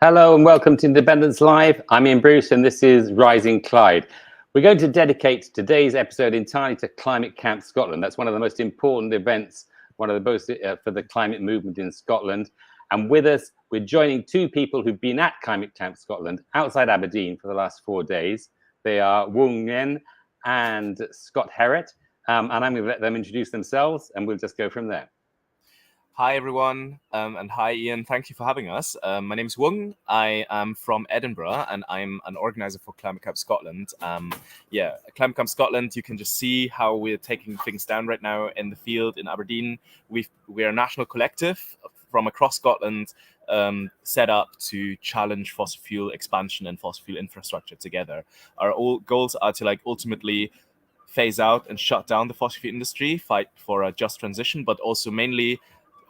Hello and welcome to Independence Live. I'm Ian Bruce and this is Rising Clyde. We're going to dedicate today's episode entirely to Climate Camp Scotland. That's one of the most important events, one of the most for the climate movement in Scotland. And with us, we're joining two people who've been at Climate Camp Scotland outside Aberdeen for the last 4 days. They are Wung Nguyen and Scott Herrett. And I'm going to let them introduce themselves and we'll just go from there. Hi, everyone, and hi, Ian. Thank you for having us. My name is Wung. I am from Edinburgh, and I'm an organizer for Climate Camp Scotland. Climate Camp Scotland, you can just see how we're taking things down right now in the field in Aberdeen. We're a national collective from across Scotland set up to challenge fossil fuel expansion and fossil fuel infrastructure together. Our goals are to ultimately phase out and shut down the fossil fuel industry, fight for a just transition, but also mainly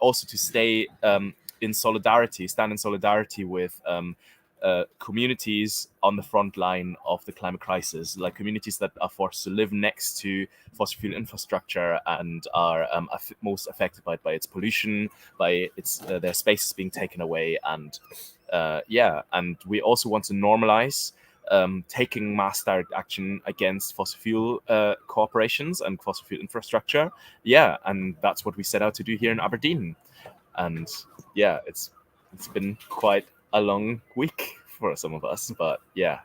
to stay stand in solidarity with communities on the front line of the climate crisis, like communities that are forced to live next to fossil fuel infrastructure and are most affected by its pollution, by their spaces being taken away, and we also want to normalize taking mass direct action against fossil fuel corporations and fossil fuel infrastructure. And that's what we set out to do here in Aberdeen. And it's been quite a long week for some of us, but yeah.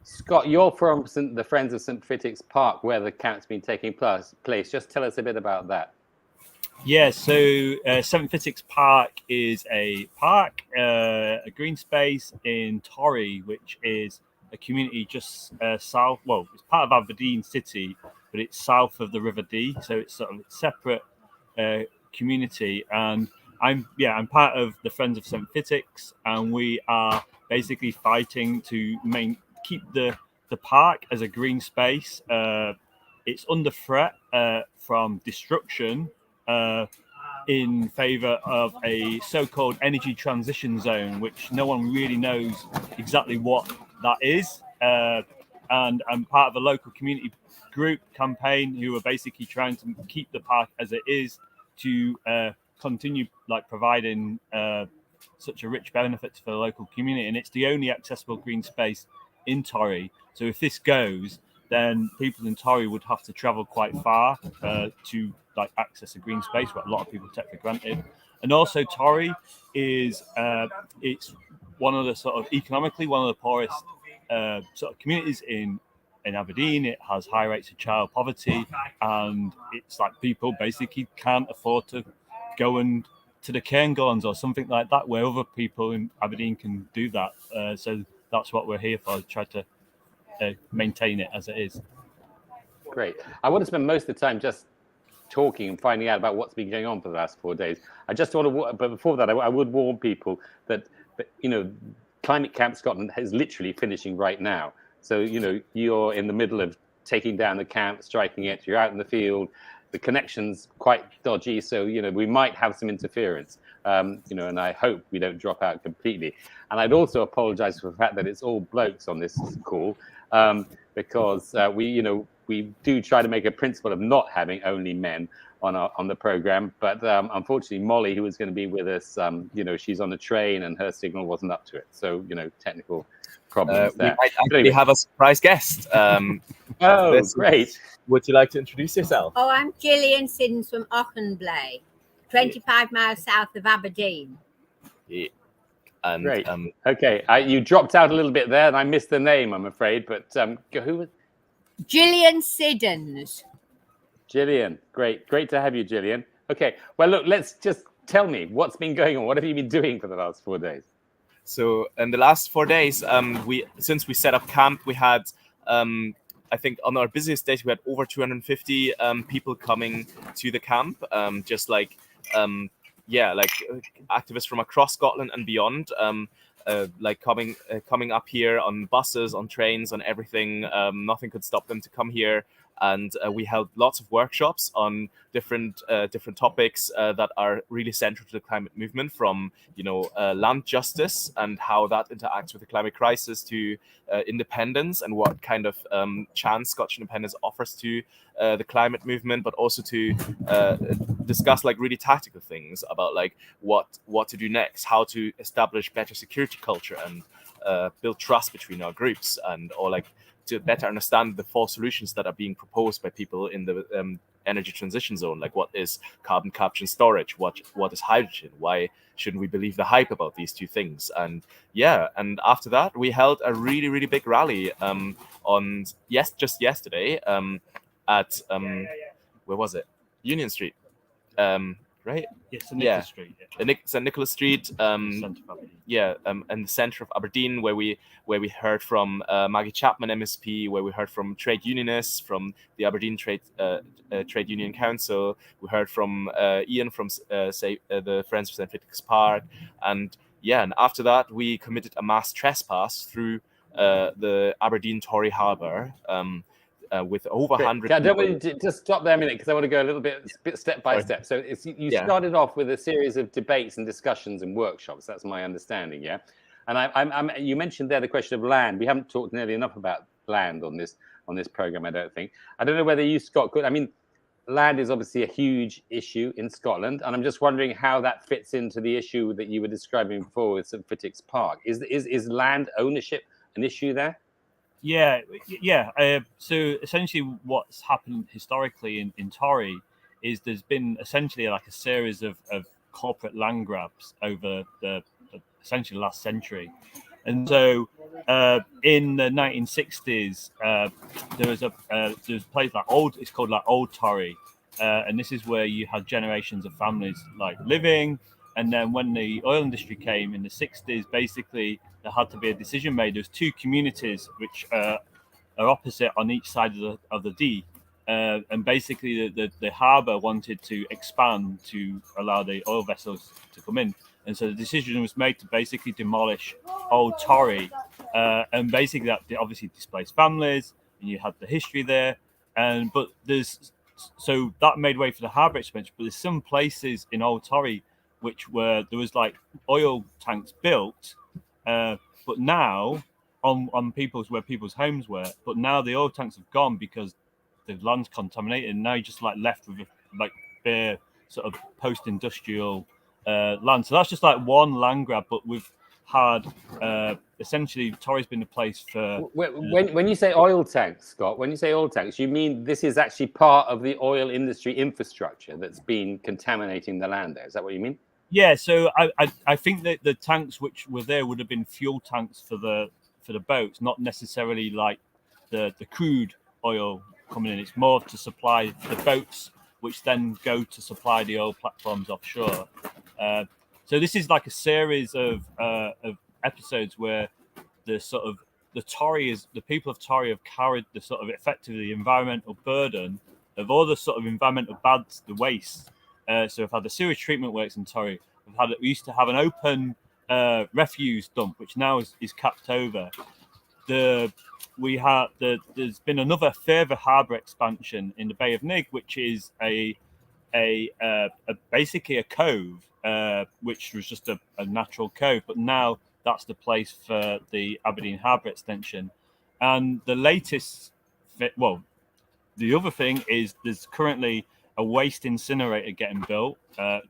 Scott, you're from the Friends of St. Fittick's Park, where the camp's been taking place. Just tell us a bit about that. Yeah, so St. Fittick's Park is a park, a green space in Torry, which is a community just south. Well, it's part of Aberdeen city, but it's south of the River Dee, so it's sort of a separate community. And I'm part of the Friends of St. Fittick's, and we are basically fighting to keep the park as a green space. It's under threat from destruction in favour of a so-called energy transition zone, which no one really knows exactly what that is. And I'm part of a local community group campaign who are basically trying to keep the park as it is to continue providing such a rich benefits for the local community. And it's the only accessible green space in Torry. So if this goes, then people in Torry would have to travel quite far to access a green space, what a lot of people take for granted. And also Torry is it's one of the economically one of the poorest communities in Aberdeen. It has high rates of child poverty, and it's people basically can't afford to go to the Cairngorms or something like that, where other people in Aberdeen can do that. So that's what we're here for, try to maintain it as it is. Great. I want to spend most of the time just talking and finding out about what's been going on for the last 4 days. I just want to, but before that, I would warn people that Climate Camp Scotland is literally finishing right now. So you're in the middle of taking down the camp, striking it. You're out in the field. The connection's quite dodgy, so we might have some interference. And I hope we don't drop out completely. And I'd also apologise for the fact that it's all blokes on this call, because we do try to make a principle of not having only men on the program. But unfortunately, Molly, who was going to be with us, she's on the train and her signal wasn't up to it. So technical problems there. We might actually have a surprise guest. Oh, great. Would you like to introduce yourself? Oh, I'm Gillian Siddons from Auchenblay, 25 miles south of Aberdeen. Yeah. And, great. Okay, you dropped out a little bit there, and I missed the name, I'm afraid. But who was? Gillian Siddons. Gillian, great to have you, Gillian. Okay, well, look, let's just tell me what's been going on. What have you been doing for the last 4 days? So in the last 4 days, since we set up camp, we had, I think on our busiest days, we had over 250 people coming to the camp, activists from across Scotland and beyond, coming up here on buses, on trains, on everything. Nothing could stop them to come here. And we held lots of workshops on different topics that are really central to the climate movement, from land justice and how that interacts with the climate crisis, to independence and what kind of chance Scottish independence offers to the climate movement, but also to discuss really tactical things things about like what to do next, how to establish better security culture and build trust between our groups, and or like to better understand the 4 solutions that are being proposed by people in the energy transition zone, like what is carbon capture and storage, what is hydrogen, why shouldn't we believe the hype about these 2 things? And and after that we held a really big rally on just yesterday at where was it? Union Street, right? Yes, Nicholas Street. Yeah. St. Nicholas Street, in the center of Aberdeen, where we heard from Maggie Chapman, MSP, where we heard from trade unionists from the Aberdeen Trade Union Council. We heard from Ian from the Friends of St. Fitix Park, and after that we committed a mass trespass through the Aberdeen Tory Harbour. With over 100 I don't want to just stop there a minute because I want to go a little bit step by step. So you started off with a series of debates and discussions and workshops. That's my understanding, yeah. And you mentioned there the question of land. We haven't talked nearly enough about land on this program, I don't think. I don't know whether you, Scott, could. I mean, land is obviously a huge issue in Scotland, and I'm just wondering how that fits into the issue that you were describing before with St. Fitix Park. Is land ownership an issue there? Yeah. So essentially what's happened historically in Torry is there's been essentially like a series of corporate land grabs over the essentially last century. And so in the 1960s, there was a place like it's called like Old Torry. And this is where you had generations of families like living. And then when the oil industry came in the 60s, basically there had to be a decision made. There's 2 communities which are opposite on each side of the Dee. And basically the harbour wanted to expand to allow the oil vessels to come in. And so the decision was made to basically demolish Old Torry. And basically that obviously displaced families, and you had the history there. So that made way for the harbour expansion. But there's some places in Old Torry there was like oil tanks built, but now on where people's homes were. But now the oil tanks have gone because the land's contaminated. And now you're just like left with like bare sort of post-industrial land. So that's just like one land grab. But we've had essentially Torry's been the place for. When you say oil tanks, Scott, when you say oil tanks, you mean this is actually part of the oil industry infrastructure that's been contaminating the land there? Is that what you mean? Yeah, so I think that the tanks which were there would have been fuel tanks for the boats, not necessarily like the crude oil coming in. It's more to supply the boats, which then go to supply the oil platforms offshore. So this is like a series of episodes where the people of Torry have carried the sort of effectively environmental burden of all the sort of environmental bads, the waste. So we've had the sewage treatment works in Torry. We used to have an open refuse dump, which now is capped over. There's been another further harbour expansion in the Bay of Nig, which is basically a cove, which was just a natural cove, but now that's the place for the Aberdeen Harbour extension. And the other thing is there's currently a waste incinerator getting built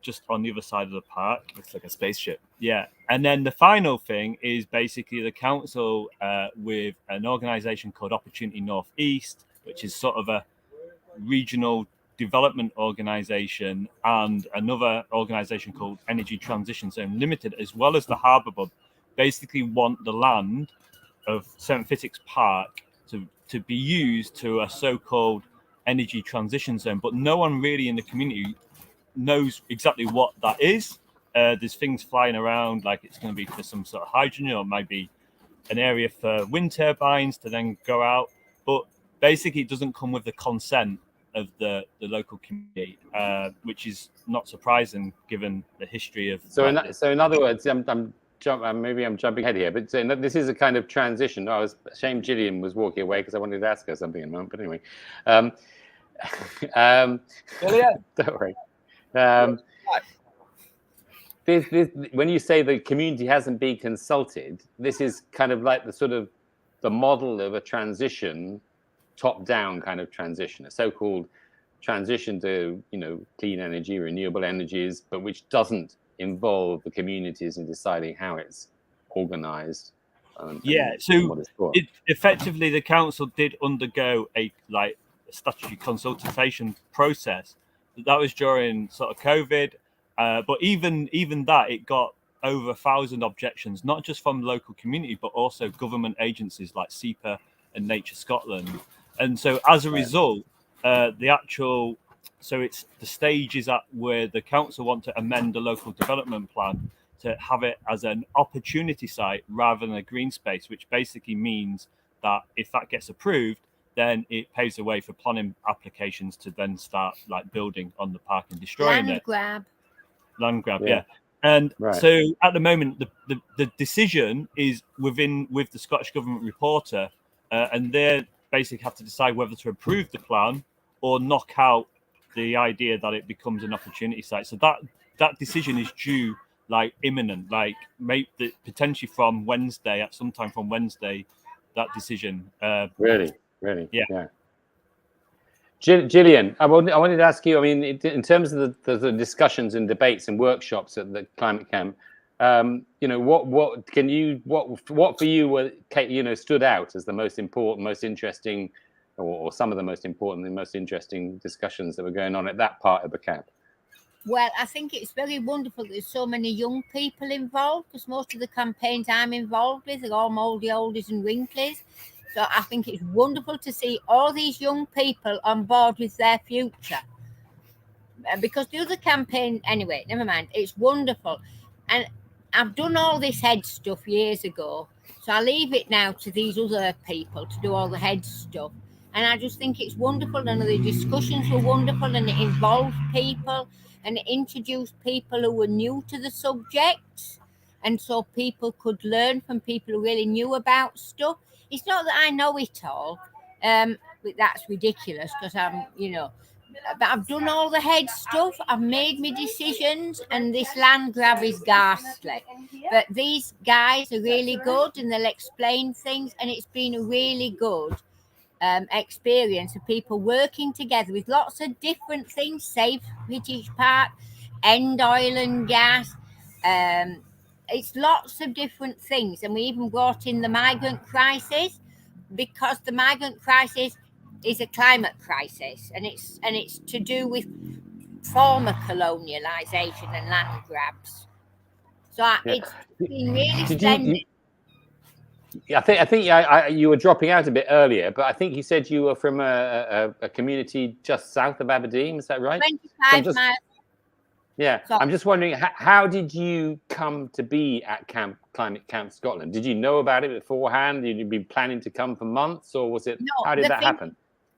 just on the other side of the park. It's like a spaceship. Yeah. And then the final thing is basically the council with an organisation called Opportunity North East, which is sort of a regional development organisation, and another organisation called Energy Transition Zone Limited, as well as the Harbour Board, basically want the land of St. Fitix Park to be used to a so-called energy transition zone, but no one really in the community knows exactly what that is. There's things flying around like it's going to be for some sort of hydrogen, or maybe an area for wind turbines to then go out, but basically it doesn't come with the consent of the local community, which is not surprising given the history of. So in other words, maybe I'm jumping ahead here, but this is a kind of transition. I was ashamed Gillian was walking away because I wanted to ask her something in a moment. But anyway, don't worry. When you say the community hasn't been consulted, this is kind of like the model of a transition, top-down kind of transition, a so-called transition to, clean energy, renewable energies, but which doesn't involve the communities in deciding how it's organized. So effectively the council did undergo a statutory consultation process. That was during sort of COVID, but even that, it got over 1,000 objections, not just from the local community, but also government agencies like SEPA and Nature Scotland. And so as a result, it's the stage is at where the council want to amend the local development plan to have it as an opportunity site rather than a green space, which basically means that if that gets approved, then it paves the way for planning applications to then start building on the park and destroying Land grab, yeah. And so at the moment, the decision is with the Scottish Government reporter, and they basically have to decide whether to approve the plan or knock out the idea that it becomes an opportunity site. So that decision is due imminent, potentially from Wednesday, at some time from Wednesday, that decision. Really? Yeah. Gillian, I wanted to ask you, I mean, in terms of the discussions and debates and workshops at the climate camp, what for you stood out as the most important, most interesting, or some of the most important and most interesting discussions that were going on at that part of the camp? Well, I think it's very wonderful there's so many young people involved, because most of the campaigns I'm involved with are all mouldy oldies and wrinklies. So I think it's wonderful to see all these young people on board with their future. Because the other campaign, anyway, never mind, it's wonderful. And I've done all this head stuff years ago, so I leave it now to these other people to do all the head stuff. And I just think it's wonderful, and the discussions were wonderful, and it involved people, and it introduced people who were new to the subject, and so people could learn from people who really knew about stuff. It's not that I know it all, but that's ridiculous, because I'm, but I've done all the head stuff, I've made my decisions, and this land grab is ghastly. But these guys are really good, and they'll explain things, and it's been a really good experience of people working together with lots of different things, Safe British Park, End Oil and Gas, it's lots of different things. And we even brought in the migrant crisis, because the migrant crisis is a climate crisis, and it's to do with former colonialisation and land grabs. So it's been really splendid. I think you were dropping out a bit earlier, but I think you said you were from a community just south of Aberdeen. Is that right? 25 miles. Yeah, so, I'm just wondering, how did you come to be at Climate Camp Scotland? Did you know about it beforehand? Did you be planning to come for months, or was it? How did that happen?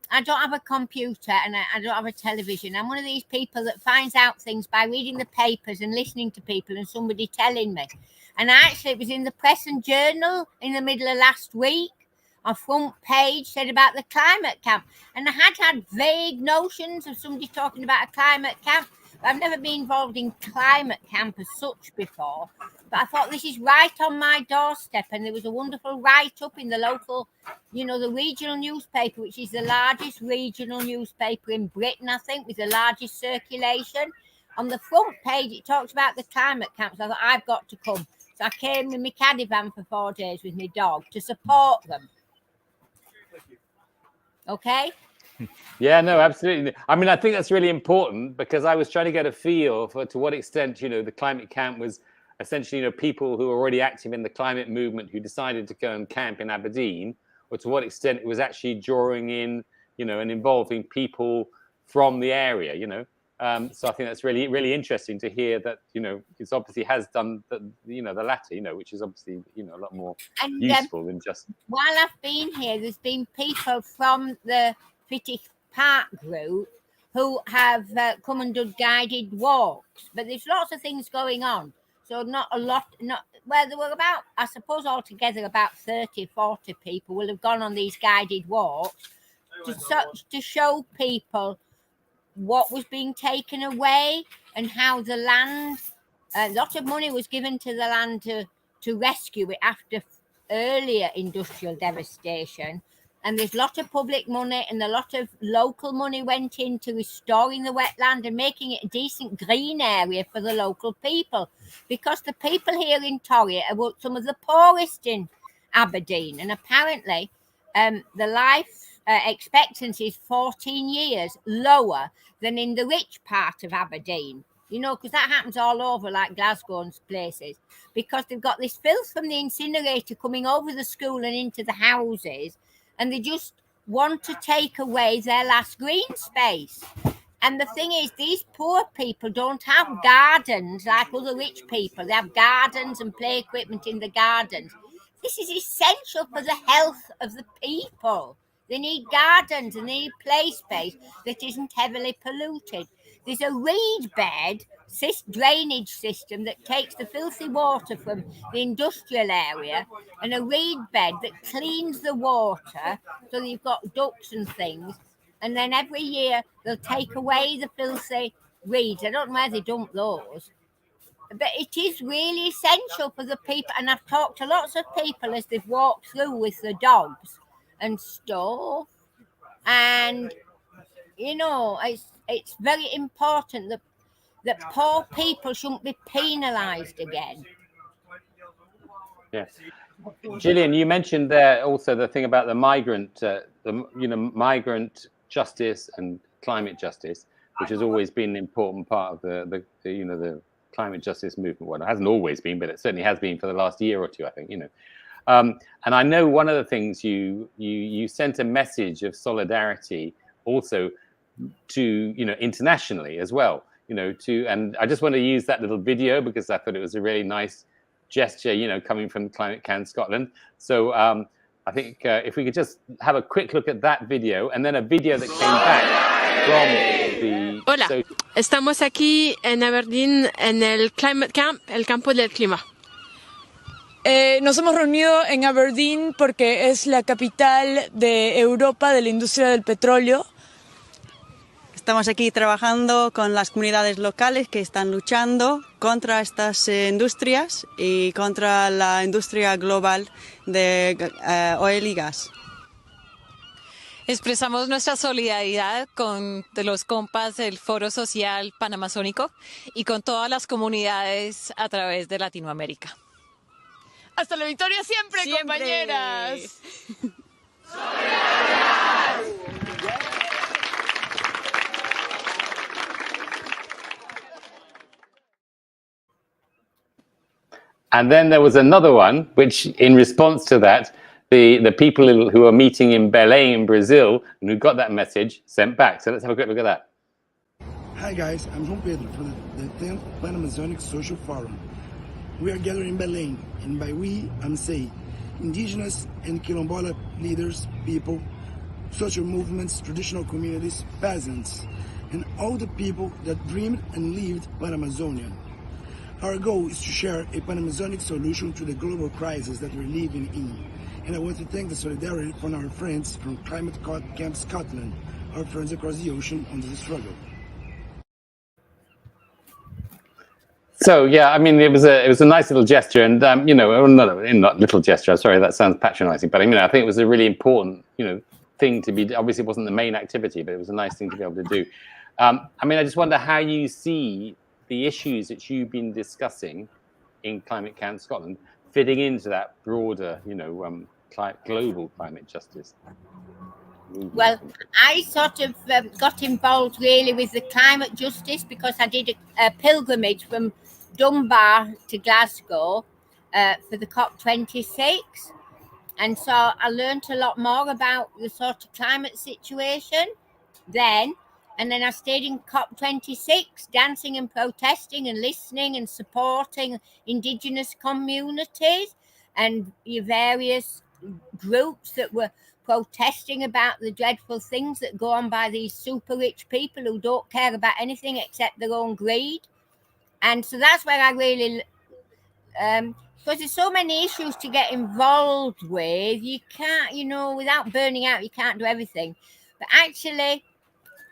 I don't have a computer, and I don't have a television. I'm one of these people that finds out things by reading the papers and listening to people and somebody telling me. And actually, it was in the Press and Journal in the middle of last week. A front page said about the climate camp, and I had vague notions of somebody talking about a climate camp. I've never been involved in climate camp as such before, but I thought this is right on my doorstep. And there was a wonderful write-up in the local, the regional newspaper, which is the largest regional newspaper in Britain, I think, with the largest circulation. On the front page, it talks about the climate camps. I thought, I've got to come. So I came with my caddy van for 4 days with my dog to support them. Okay? Yeah, no, absolutely. I mean, I think that's really important, because I was trying to get a feel for to what extent, the climate camp was essentially, people who are already active in the climate movement who decided to go and camp in Aberdeen, or to what extent it was actually drawing in, and involving people from the area, So I think that's really, really interesting to hear that, it obviously has done the latter, which is obviously, a lot more useful than just. While I've been here, there's been people from the British Park group who have come and done guided walks, but there's lots of things going on. So not a lot, there were about, I suppose altogether about 30, 40 people will have gone on these guided walks to show people what was being taken away, and how the land, a lot of money was given to the land to rescue it after earlier industrial devastation. and there's a lot of public money and a lot of local money went into restoring the wetland and making it a decent green area for the local people, because the people here in Torry are some of the poorest in Aberdeen, and apparently the life expectancy is 14 years lower than in the rich part of Aberdeen, you know, because that happens all over, like Glasgow and places, because they've got this filth from the incinerator coming over the school and into the houses, and they just want to take away their last green space. And the thing is, these poor people don't have gardens like other rich people. They have gardens and play equipment in the gardens. This is essential for the health of the people. They need gardens and they need play space that isn't heavily polluted. There's a reed bed drainage system that takes the filthy water from the industrial area, and a reed bed that cleans the water, so that you've got ducks and things. And then every year they'll take away the filthy reeds. I don't know where they dump those. But it is really essential for the people. And I've talked to lots of people as they've walked through with the dogs and stuff. And, you know, it's very important that poor people shouldn't be penalised again. Yes. Gillian, you mentioned there also the thing about the migrant, migrant justice and climate justice, which has always been an important part of the climate justice movement. Well, it hasn't always been, but it certainly has been for the last year or two, I think, you know. And I know one of the things you sent a message of solidarity also to, you know, internationally as well, you know, and I just want to use that little video because I thought it was a really nice gesture, you know, coming from Climate Can Scotland. So I think if we could just have a quick look at that video, and then a video that came back from the... Hola, estamos aquí en Aberdeen en el Climate Camp, el campo del clima. Nos hemos reunido en Aberdeen porque es la capital de Europa de la industria del petróleo. Estamos aquí trabajando con las comunidades locales que están luchando contra estas industrias y contra la industria global de oil y gas. Expresamos nuestra solidaridad con los compas del Foro Social Panamazónico y con todas las comunidades a través de Latinoamérica. ¡Hasta la victoria siempre, compañeras! And then there was another one, which in response to that, the people who are meeting in Belém, Brazil, and who got that message, sent back. So let's have a quick look at that. Hi guys, I'm João Pedro from the 10th Pan-Amazonic Social Forum. We are gathered in Belém, and by we, I'm saying indigenous and quilombola leaders, people, social movements, traditional communities, peasants, and all the people that dreamed and lived Pan-Amazonia. Our goal is to share a Pan-Amazonic solution to the global crisis that we're living in. And I want to thank the solidarity from our friends from Climate Camp Scotland, our friends across the ocean on this struggle. So yeah, I mean, it was a nice little gesture, and you know, not little gesture. I'm sorry, that sounds patronising, but I mean, I think it was a really important, you know, thing to be. Obviously, it wasn't the main activity, but it was a nice thing to be able to do. I mean, I just wonder how you see the issues that you've been discussing in Climate Can Scotland fitting into that broader, you know, global climate justice movement. Well, I sort of got involved really with the climate justice because I did a pilgrimage from Dunbar to Glasgow for the COP26. And so I learned a lot more about the sort of climate situation then. And then I stayed in COP26, dancing and protesting and listening and supporting Indigenous communities and your various groups that were protesting about the dreadful things that go on by these super rich people who don't care about anything except their own greed. And so that's where I really, because there's so many issues to get involved with, you can't, you know, without burning out, you can't do everything. But actually,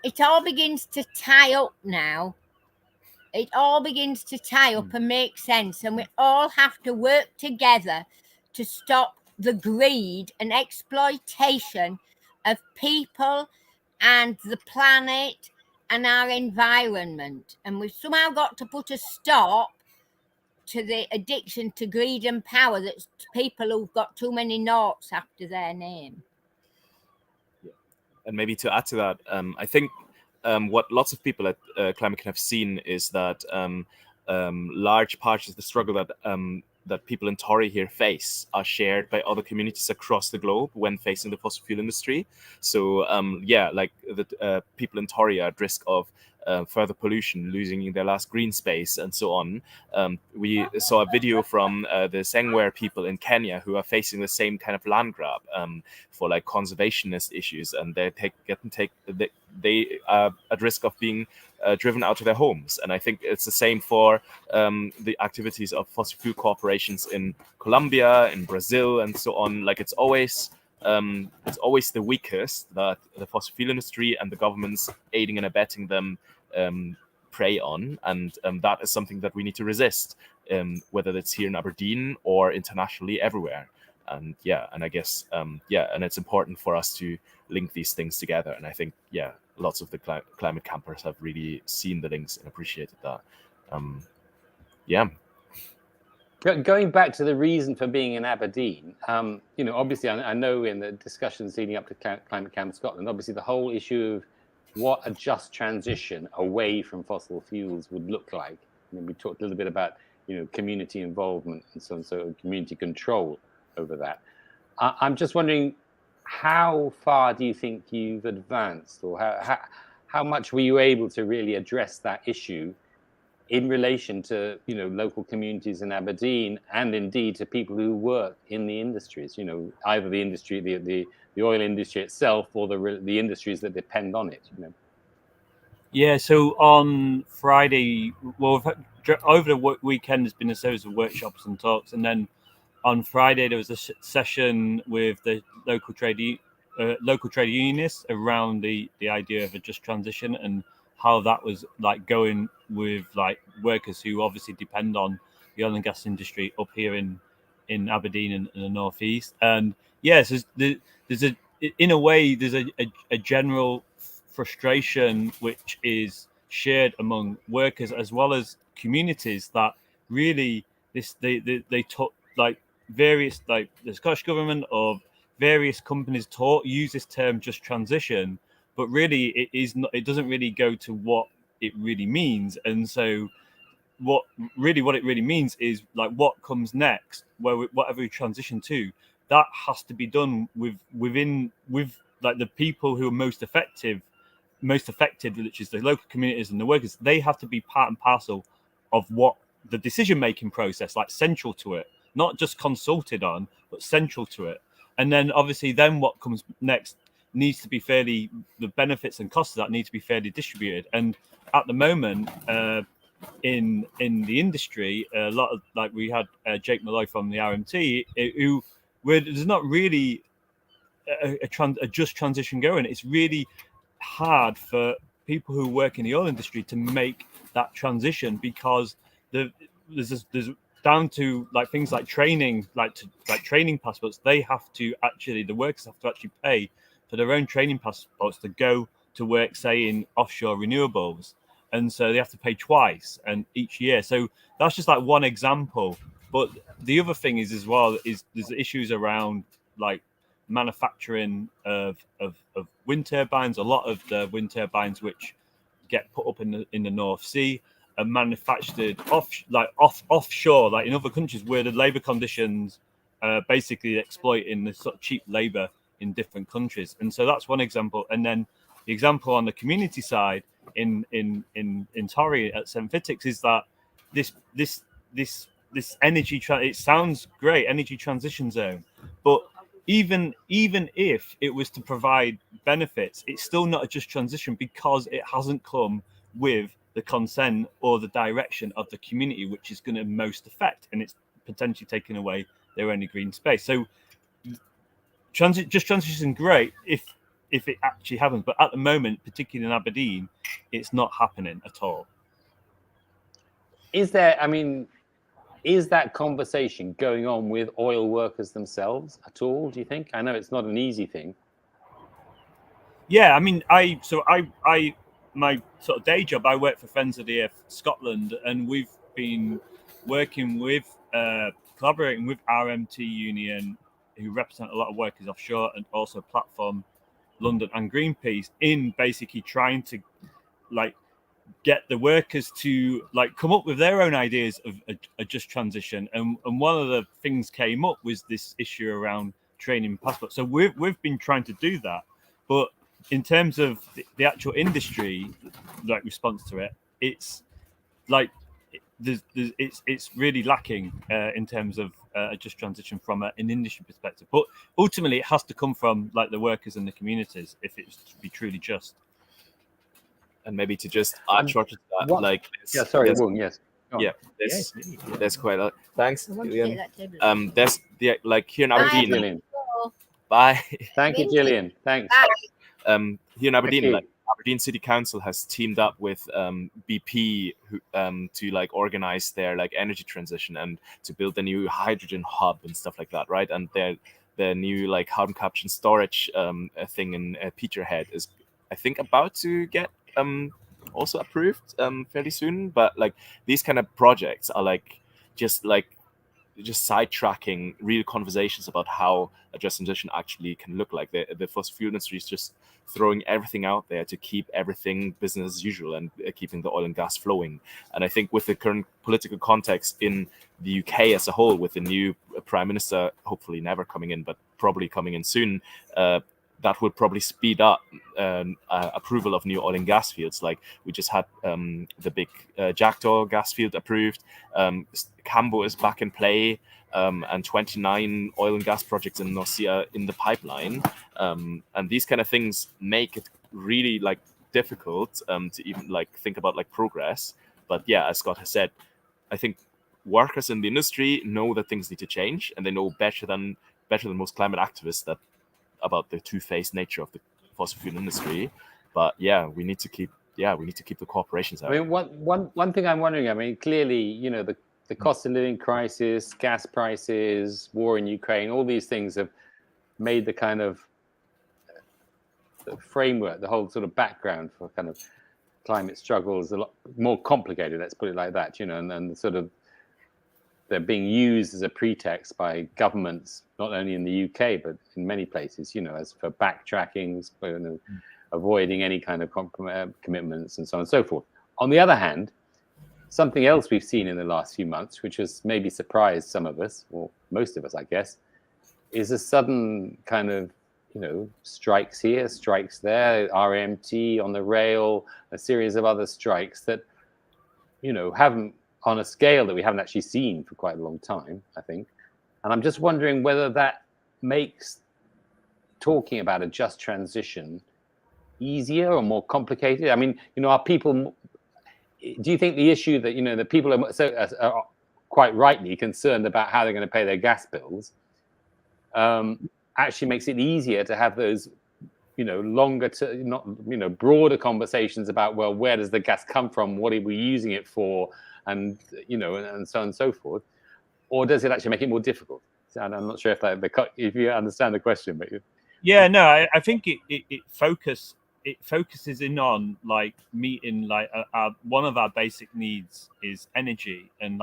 it all begins to tie up now. It all begins to tie up and make sense. And we all have to work together to stop the greed and exploitation of people and the planet and our environment. And we've somehow got to put a stop to the addiction to greed and power that's people who've got too many noughts after their name. And maybe to add to that, I think what lots of people at Climate Can have seen is that large parts of the struggle that people in Torrey here face are shared by other communities across the globe when facing the fossil fuel industry. So like the people in Torrey are at risk of further pollution, losing their last green space, and so on. We saw a video from the Sengwer people in Kenya who are facing the same kind of land grab for like conservationist issues, and they are at risk of being driven out of their homes. And I think it's the same for the activities of fossil fuel corporations in Colombia, in Brazil, and so on. Like it's always the weakest that the fossil fuel industry and the governments aiding and abetting them prey on, and that is something that we need to resist, whether it's here in Aberdeen or internationally, everywhere. And I guess and it's important for us to link these things together. And I think lots of the climate campers have really seen the links and appreciated that. Going back to the reason for being in Aberdeen, obviously I know in the discussions leading up to Climate Camp Scotland, obviously the whole issue of what a just transition away from fossil fuels would look like. We talked a little bit about community involvement and so on, so community control over that. I'm just wondering, how far do you think you've advanced, or how much were you able to really address that issue in relation to local communities in Aberdeen, and indeed to people who work in the industries, either the industry, the oil industry itself, or the industries that depend on it? Yeah, so on Friday, over the weekend there's been a series of workshops and talks, and then on Friday there was a session with the local trade unionists around the idea of a just transition and how that was like going with like workers who obviously depend on the oil and gas industry up here in Aberdeen and the northeast. And yes, there's a general frustration which is shared among workers as well as communities, that really they took like various, like the Scottish government or various companies use this term just transition, but really it doesn't really go to what it really means. And so what it really means is like what comes next, whatever we transition to, that has to be done with like the people who are most affected, which is the local communities and the workers. They have to be part and parcel of what the decision-making process, like central to it, not just consulted on, but central to it. And then obviously then what comes next needs to be fairly, the benefits and costs of that need to be fairly distributed. And at the moment, in the industry, a lot of, like we had Jake Malloy from the RMT, where there's not really a just transition going. It's really hard for people who work in the oil industry to make that transition, because there's down to like things like training, like training passports. The workers have to actually pay for their own training passports to go to work, say in offshore renewables, and so they have to pay twice and each year. So that's just like one example. But the other thing is as well is there's issues around like manufacturing of wind turbines. A lot of the wind turbines which get put up in the North Sea are manufactured offshore, like in other countries where the labor conditions basically exploiting the sort of cheap labor in different countries. And so that's one example. And then the example on the community side in Torrey at St. Fitix is that this energy it sounds great, energy transition zone, but even if it was to provide benefits, it's still not a just transition, because it hasn't come with the consent or the direction of the community, which is going to most affect, and it's potentially taking away their only green space. So just transition great if it actually happens, but at the moment, particularly in Aberdeen, it's not happening at all. Is there, I mean, is that conversation going on with oil workers themselves at all, do you think? I know it's not an easy thing. Yeah, I mean, I my sort of day job, I work for Friends of the Earth Scotland, and we've been working with, collaborating with RMT Union, who represent a lot of workers offshore, and also Platform London and Greenpeace, in basically trying to like get the workers to like come up with their own ideas of a just transition. And one of the things came up was this issue around training passports. So we've been trying to do that, but in terms of the actual industry, like response to it, it's like it's really lacking in terms of a just transition from an industry perspective. But ultimately, it has to come from like the workers and the communities if it's to be truly just. And maybe to just add short to that, like yeah, sorry, Wong, yes. Yeah, there's quite a thanks. Gillian. There's like here in Aberdeen. Gillian. Bye. Thank you, Gillian. Thanks. Bye. Here in Aberdeen, like Aberdeen City Council has teamed up with BP to like organize their like energy transition and to build a new hydrogen hub and stuff like that, right? And their new like carbon capture and storage thing in Peterhead is, I think, about to get also approved fairly soon. But like these kind of projects are just sidetracking real conversations about how a just transition actually can look like. The fossil fuel industry is just throwing everything out there to keep everything business as usual and keeping the oil and gas flowing. And I think with the current political context in the UK as a whole, with the new prime minister hopefully never coming in, but probably coming in soon, that would probably speed up approval of new oil and gas fields. Like we just had the big Jackdaw gas field approved. Cambo is back in play, and 29 oil and gas projects in North Sea in the pipeline. And these kind of things make it really like difficult to even like think about like progress. But yeah, as Scott has said, I think workers in the industry know that things need to change, and they know better than most climate activists about the two-faced nature of the fossil fuel industry. But yeah, we need to keep the corporations out. I mean, one thing I'm wondering, I mean, clearly, you know, the cost of living crisis, gas prices, war in Ukraine, all these things have made the kind of the framework, the whole sort of background for kind of climate struggles a lot more complicated, let's put it like that, you know, and sort of they're being used as a pretext by governments, not only in the UK, but in many places, you know, as for backtrackings, you know, avoiding any kind of commitments and so on and so forth. On the other hand, something else we've seen in the last few months, which has maybe surprised some of us, or most of us, I guess, is a sudden kind of, you know, strikes here, strikes there, RMT on the rail, a series of other strikes that, you know, haven't, on a scale that we haven't actually seen for quite a long time, I think. And I'm just wondering whether that makes talking about a just transition easier or more complicated. I mean, you know, are people, do you think the issue that, you know, the people are quite rightly concerned about how they're going to pay their gas bills actually makes it easier to have those, you know, broader conversations about, well, where does the gas come from? What are we using it for? And, you know, and so on and so forth. Or does it actually make it more difficult? So I'm not sure if you understand the question, but yeah, no, I think it focuses in on like meeting like one of our basic needs is energy, and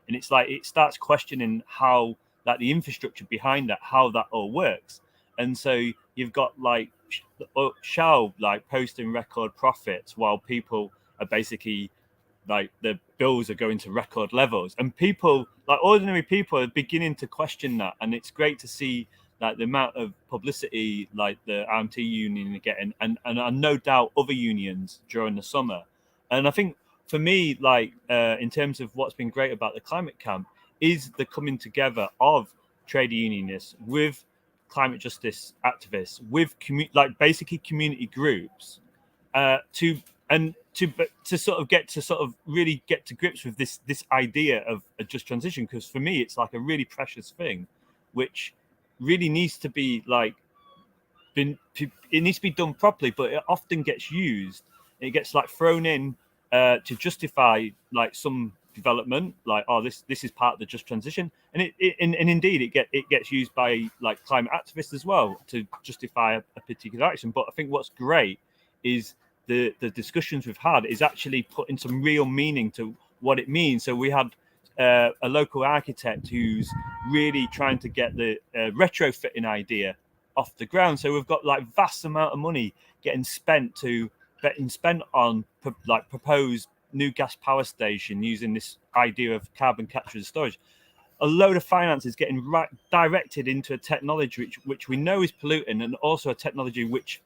it's like it starts questioning how like the infrastructure behind that, how that all works. And so you've got like Shell like posting record profits while people are basically like the bills are going to record levels, and people like ordinary people are beginning to question that. And it's great to see like the amount of publicity like the RMT union are getting, and no doubt other unions during the summer. And I think for me, like in terms of what's been great about the climate camp is the coming together of trade unionists with climate justice activists, with basically community groups to sort of really get to grips with this idea of a just transition. Because for me, it's like a really precious thing, which really needs to be like it needs to be done properly, but it often gets used. It gets like thrown in to justify like some development, like, oh, this is part of the just transition, and indeed it gets used by like climate activists as well to justify a particular action. But I think what's great is the discussions we've had is actually putting some real meaning to what it means. So we had a local architect who's really trying to get the retrofitting idea off the ground. So we've got like vast amount of money getting spent on like proposed new gas power station using this idea of carbon capture and storage. A load of finance is getting directed into a technology which we know is polluting, and also a technology which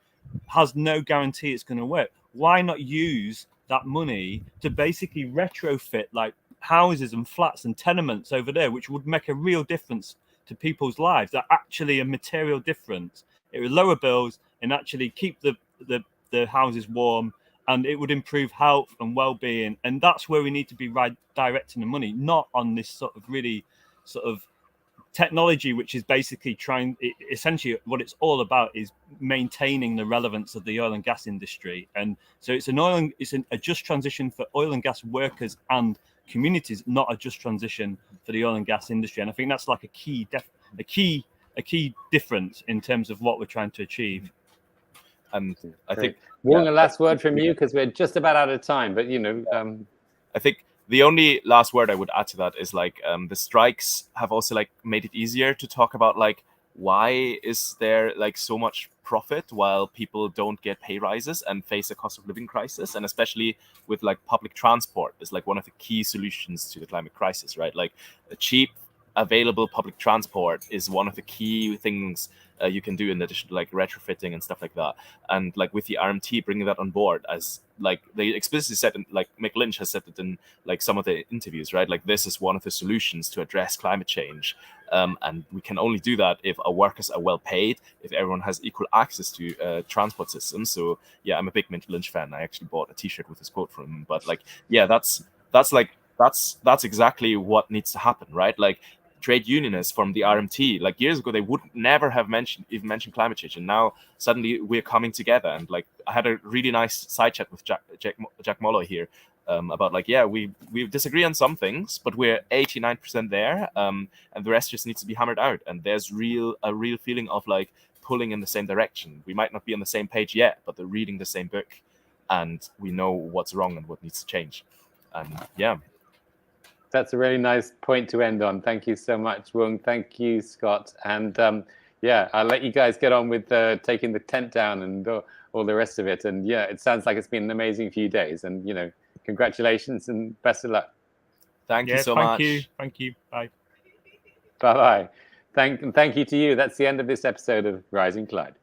has no guarantee it's going to work. Why not use that money to basically retrofit like houses and flats and tenements over there, which would make a real difference to people's lives? That actually a material difference. It would lower bills and actually keep the houses warm, and it would improve health and well-being. And that's where we need to be directing the money, not on this sort of really sort of technology, which is basically essentially what it's all about is maintaining the relevance of the oil and gas industry. And so it's a just transition for oil and gas workers and communities, not a just transition for the oil and gas industry. And I think that's like a key difference in terms of what we're trying to achieve. And I think Wong, a last word from you, because we're just about out of time. But I think the only last word I would add to that is like the strikes have also like made it easier to talk about like why is there like so much profit while people don't get pay rises and face a cost of living crisis, and especially with like public transport is like one of the key solutions to the climate crisis, right? Like a cheap available public transport is one of the key things you can do in addition to like retrofitting and stuff like that. And like with the RMT bringing that on board, as like they explicitly said, like Mick Lynch has said it in like some of the interviews, right? Like this is one of the solutions to address climate change. And we can only do that if our workers are well paid, if everyone has equal access to transport systems. So yeah, I'm a big Mick Lynch fan. I actually bought a T-shirt with his quote from him. But like, yeah, that's exactly what needs to happen, right? Like trade unionists from the RMT, like years ago, they would never have even mentioned climate change, and now suddenly we're coming together. And like I had a really nice side chat with Jack Molloy here about like, yeah, we disagree on some things, but we're 89% there, and the rest just needs to be hammered out. And there's a real feeling of like pulling in the same direction. We might not be on the same page yet, but they're reading the same book, and we know what's wrong and what needs to change. And yeah. That's a really nice point to end on. Thank you so much, Wong. Thank you, Scott. And yeah, I'll let you guys get on with taking the tent down and all the rest of it. And yeah, it sounds like it's been an amazing few days. And, you know, congratulations and best of luck. Thank you so much. Thank you. Bye. Bye-bye. Thank you to you. That's the end of this episode of Rising Clyde.